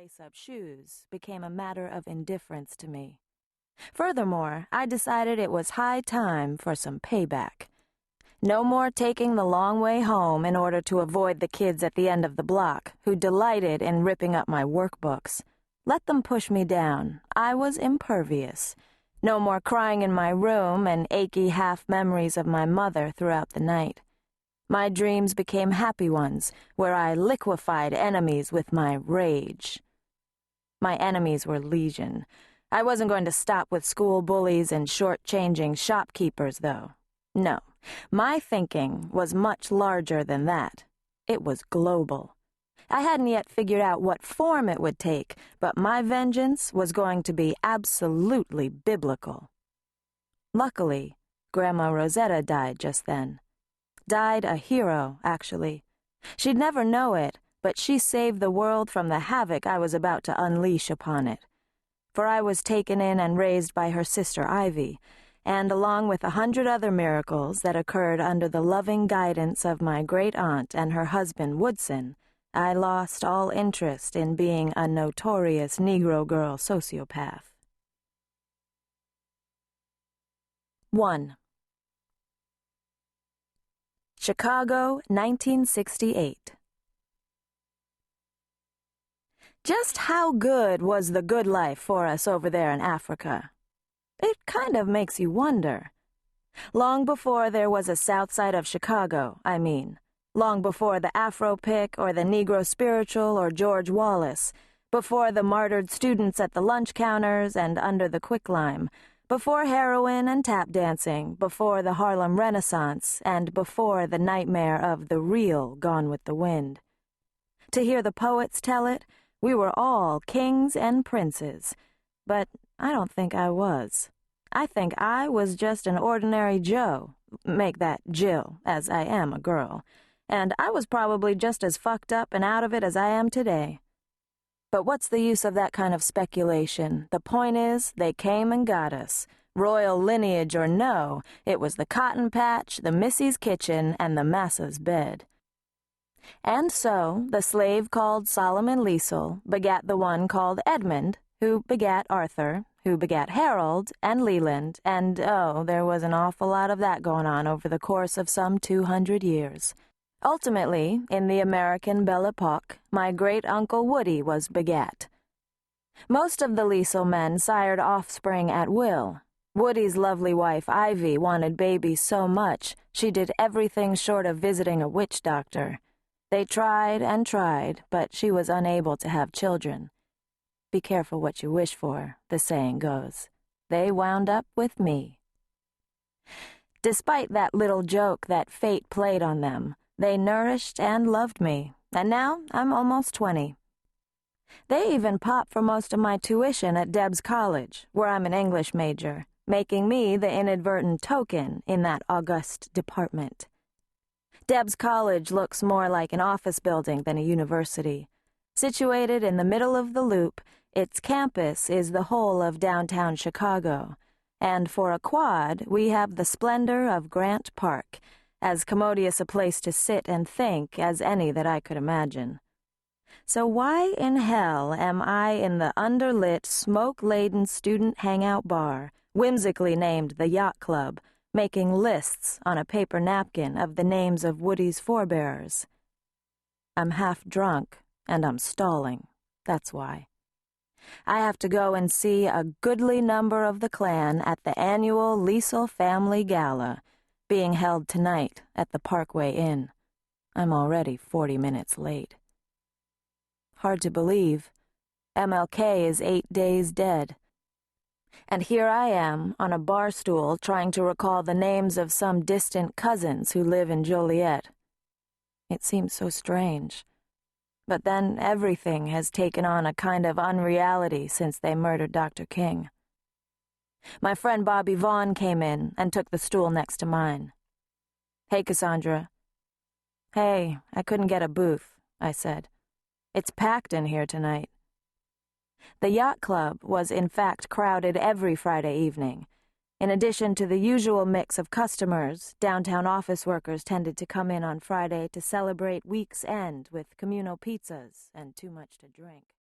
lace-up shoes became a matter of indifference to me. Furthermore, I decided it was high time for some payback. No more taking the long way home in order to avoid the kids at the end of the block, who delighted in ripping up my workbooks. Let them push me down. I was impervious. No more crying in my room and achy half-memories of my mother throughout the night. My dreams became happy ones, where I liquefied enemies with my rage. My enemies were legion. I wasn't going to stop with school bullies and short-changing shopkeepers, though. No, my thinking was much larger than that. It was global. I hadn't yet figured out what form it would take, but my vengeance was going to be absolutely biblical. Luckily, Grandma Rosetta died just then. Died a hero, actually. She'd never know it, but she saved the world from the havoc I was about to unleash upon it. For I was taken in and raised by her sister Ivy, and along with 100 other miracles that occurred under the loving guidance of my great-aunt and her husband Woodson, I lost all interest in being a notorious Negro girl sociopath. 1. Chicago, 1968. Just how good was the good life for us over there in Africa? It kind of makes you wonder. Long before there was a south side of Chicago, I mean. Long before the Afro-Pick or the Negro Spiritual or George Wallace, before the martyred students at the lunch counters and under the quicklime, before heroin and tap dancing, before the Harlem Renaissance, and before the nightmare of the real Gone with the Wind. To hear the poets tell it, we were all kings and princes, but I don't think I was. I think I was just an ordinary Joe, make that Jill, as I am a girl, and I was probably just as fucked up and out of it as I am today. But what's the use of that kind of speculation? The point is, they came and got us. Royal lineage or no, it was the cotton patch, the Missy's kitchen, and the massa's bed. And so, the slave called Solomon Lisle begat the one called Edmund, who begat Arthur, who begat Harold and Leland, and oh, there was an awful lot of that going on over the course of some 200 years. Ultimately, in the American Belle Epoque, my great-uncle Woody was begat. Most of the Lisle men sired offspring at will. Woody's lovely wife Ivy wanted babies so much, she did everything short of visiting a witch doctor. They tried and tried, but she was unable to have children. Be careful what you wish for, the saying goes. They wound up with me. Despite that little joke that fate played on them, they nourished and loved me, and now I'm almost 20. They even popped for most of my tuition at Deb's College, where I'm an English major, making me the inadvertent token in that august department. Deb's College looks more like an office building than a university. Situated in the middle of the Loop, its campus is the whole of downtown Chicago, and for a quad, we have the splendor of Grant Park, as commodious a place to sit and think as any that I could imagine. So why in hell am I in the underlit, smoke-laden student hangout bar, whimsically named the Yacht Club, making lists on a paper napkin of the names of Woody's forebearers? I'm half drunk, and I'm stalling. That's why. I have to go and see a goodly number of the clan at the annual Lisle Family Gala, being held tonight at the Parkway Inn. I'm already 40 minutes late. Hard to believe. MLK is 8 days dead. And here I am, on a bar stool, trying to recall the names of some distant cousins who live in Joliet. It seems so strange. But then everything has taken on a kind of unreality since they murdered Dr. King. My friend Bobby Vaughn came in and took the stool next to mine. "Hey, Cassandra." "Hey, I couldn't get a booth," I said. "It's packed in here tonight." The Yacht Club was in fact crowded every Friday evening. In addition to the usual mix of customers, downtown office workers tended to come in on Friday to celebrate week's end with communal pizzas and too much to drink.